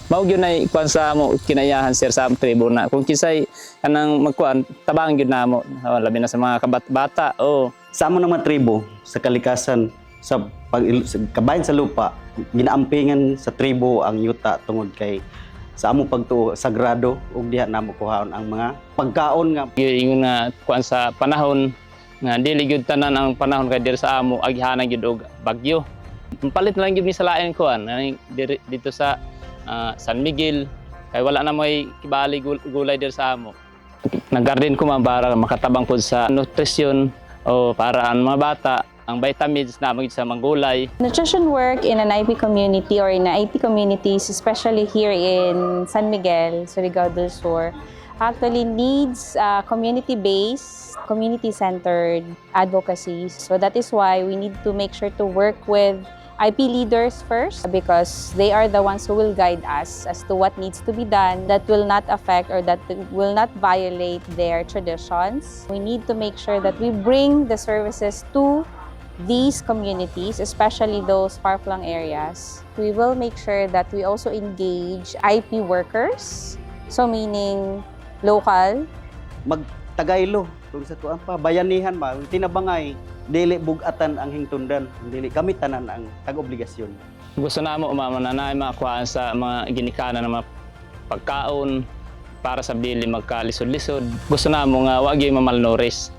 Mao gyud na ikuan sa mo kinayahan sir sa tribo na kung kisay kanang magkuan tabang gyud namo labi na sa mga bata o Sa amo ng mga tribo sa kalikasan sa kabayan sa lupa ginaampingan sa tribo ang yuta tungod kay sa amo pagtuo sagrado ug diha namo kuhaon ang mga pagkaon nga ingon nga kuan sa panahon nga dili gyud tanan ang panahon kay diri sa amo agihanan gyud og bagyo. Palit na lang gyud mi sa lain kuan dito sa San Miguel kay wala na may kibali gulay diri sa amo. Nag-garden ko man para makatabang pud sa nutrisyon o para ang mga bata ang vitamins na magid sa mga gulay. Nutrition work in an IP community or in IT communities, especially here in San Miguel, Surigao del Sur, actually needs community-based, community-centered advocacy. So that is why we need to make sure to work with IP leaders first because they are the ones who will guide us as to what needs to be done that will not affect or that will not violate their traditions. We need to make sure that we bring the services to these communities, especially those far-flung areas. We will make sure that we also engage IP workers, so meaning local. magtagaylo kung sa tuan pa bayanihan ma tinabangay dili bugatan ang hingtundan dili kami tanan ang tag-obligasyon. Gusto namo umamananay makuhaan sa mga ginikanan ng mga pagkaon para sa bili magkalisod-lisod. Gusto namo nga wa gyud mamalnourished.